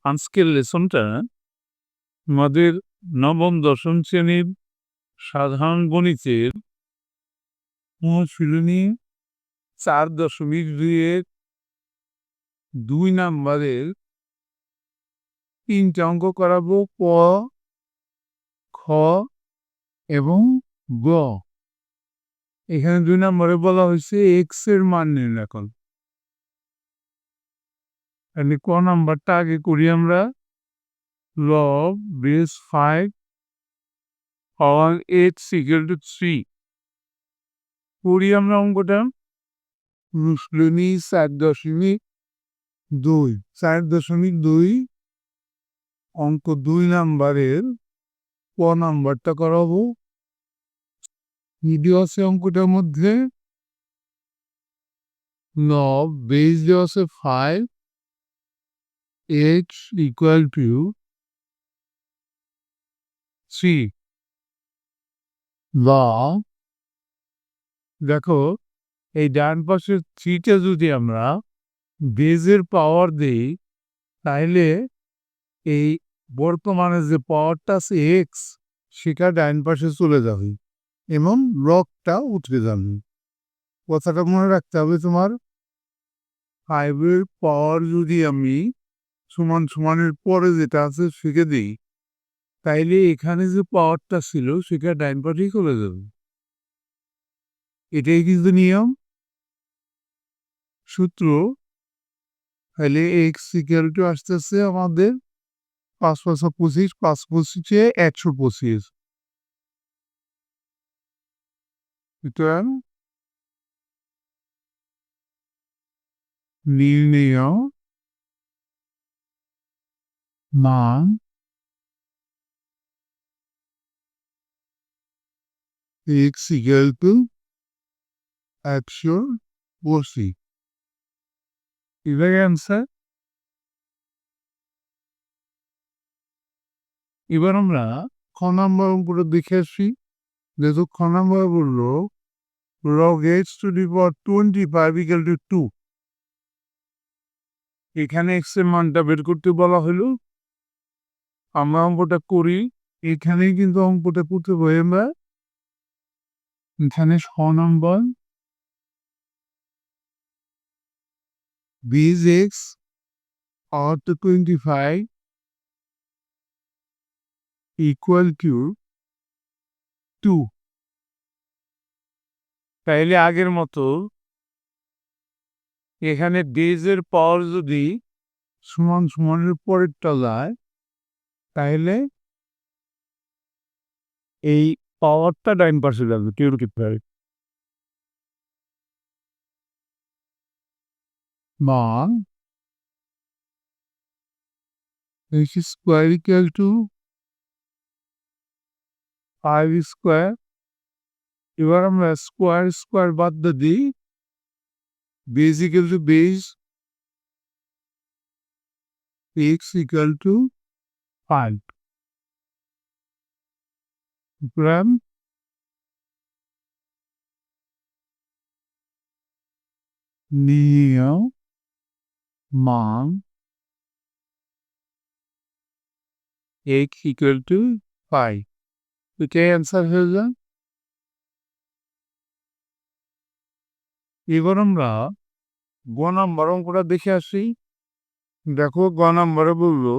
আজকের লেসনটা আমাদের নবম-দশম শ্রেণীর সাধারণ গণিতের অনুশীলনী 4.2-এর 2 নাম্বারের 3টে অঙ্ক করাবো। ক, খ এবং গ। এখানে 2 নম্বরে বলা হয়েছে এক্স এর মান নির্ণয় করো। তাহলে ক নাম্বারটা আগে করি আমরা। log base 5 power x equal to 3 করি আমরা অঙ্কটা। অনুশীলনী 4.2 4.2 অঙ্ক 2 নাম্বারের ক নাম্বারটা করাবো। ভিডিও আছে অঙ্কটার মধ্যে। log base দেওয়া আছে 5 x equal to 3 বা দেখো এই ডান পাশের 3টা যদি আমরা বেজের পাওয়ার দেই তাহলে এই বর্তমানে যে পাওয়ারটা আছে এক্স সেটা ডান পাশে চলে যাবে এবং লগটা উঠে যাবে। কথাটা মনে রাখতে হবে তোমার। 5-এর পাওয়ার যদি আমি সমানের পরে যেটা আছে সেটা দিই তাইলে এখানে যে পাওয়ারটা ছিল সেটা ডান পাশেই চলে যাবে। এটাই কিন্তু নিয়ম, সূত্র। তাহলে এক্স ইকুয়াল টু আসতেছে আমাদের 5 × 25, 5 × 25 125। সুতরাং নির্ণেয় মান x equal to 180। এটাই অ্যান্সার। এবার আমরা খ নাম্বার অঙ্কটা দেখে আসি। যেহেতু খ নাম্বার বললো log x to the power 25 equal to 2। এখানে x এর মানটা বের করতে বলা হলো। আমরা অঙ্কটা করি। এখানেই কিন্তু অঙ্কটা করতে বই আমরা। এখানে ছ নম্বর base x power to 25 equal to 2। তাইলে আগের মতো এখানে বেজের পাওয়ার যদি সমানের পরেরটা যায় তাহলে এই পাওয়ারটা ডাইন পাশে যাবে কেউ পারে বা x square equal to 5 square. এবার আমরা স্কোয়ার বাদ দিই। Base equal to base x equal to 5 গ্রাম নির্ণেয় মান x equal to 5। এটাই অ্যান্সার হয়ে যায়। এবার আমরা গ নাম্বার অঙ্কটা দেখে আসি। দেখো গ নাম্বারে বললো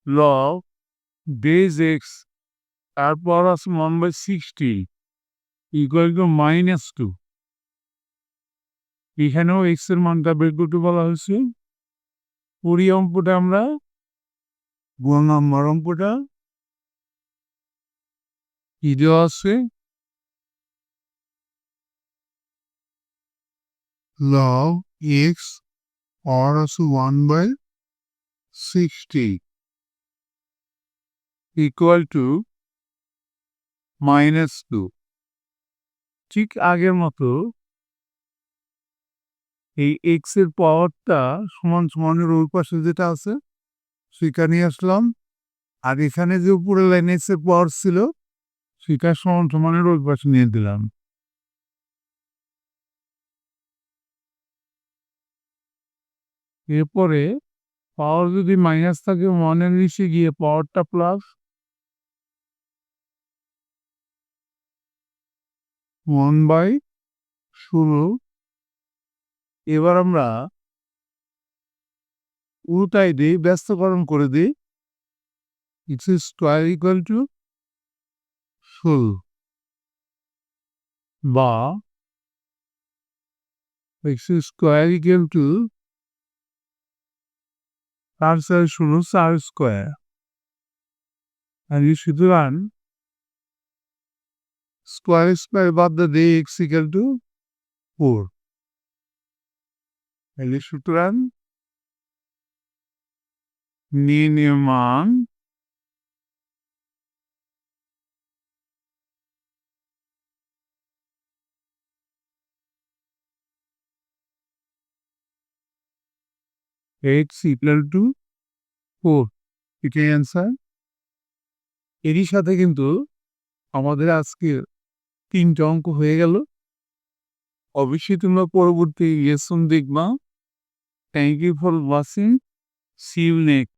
log base x তারপর আছে 1/60 equal to -2। এখানেও এক্স এর মানটা বের করতে বলা হয়েছে। পুরি অঙ্কটা আমরা গ নাম্বার অঙ্কটা কি দেওয়া আছে log x or আছে 1/60 equal to -2। ঠিক আগের মতো এই এক্স এর পাওয়ারটা সমানের ওই পাশে যেটা আছে সেটা নিয়ে আসলাম। আর এখানে যে উপরে লাইনে এক্স এর পাওয়ার ছিল সেটা সমানের ওই পাশে নিয়ে দিলাম। এরপরে পাওয়ার যদি মাইনাস থাকে 1 এর নিচে গিয়ে পাওয়ারটা প্লাস 1/16। এবার আমরা উল্টাই দিই, ব্যস্তকরণ করে দিই। x স্কয়ার ইকুয়াল টু 16 বা x square equal to 4 4 16 4 square. আর সুতরাং স্কয়ার বাদ দিয়ে x ইকুয়াল টু 4। তাহলে সুতরাং নির্ণেয় মান x ইকুয়াল টু 4। এটাই অ্যান্সার। এরই সাথে কিন্তু আমাদের আজকের 3টা অঙ্ক হয়ে গেল। অবশ্যই তোমরা পরবর্তী লেসন দেখবা। Thank you for watching. See you next.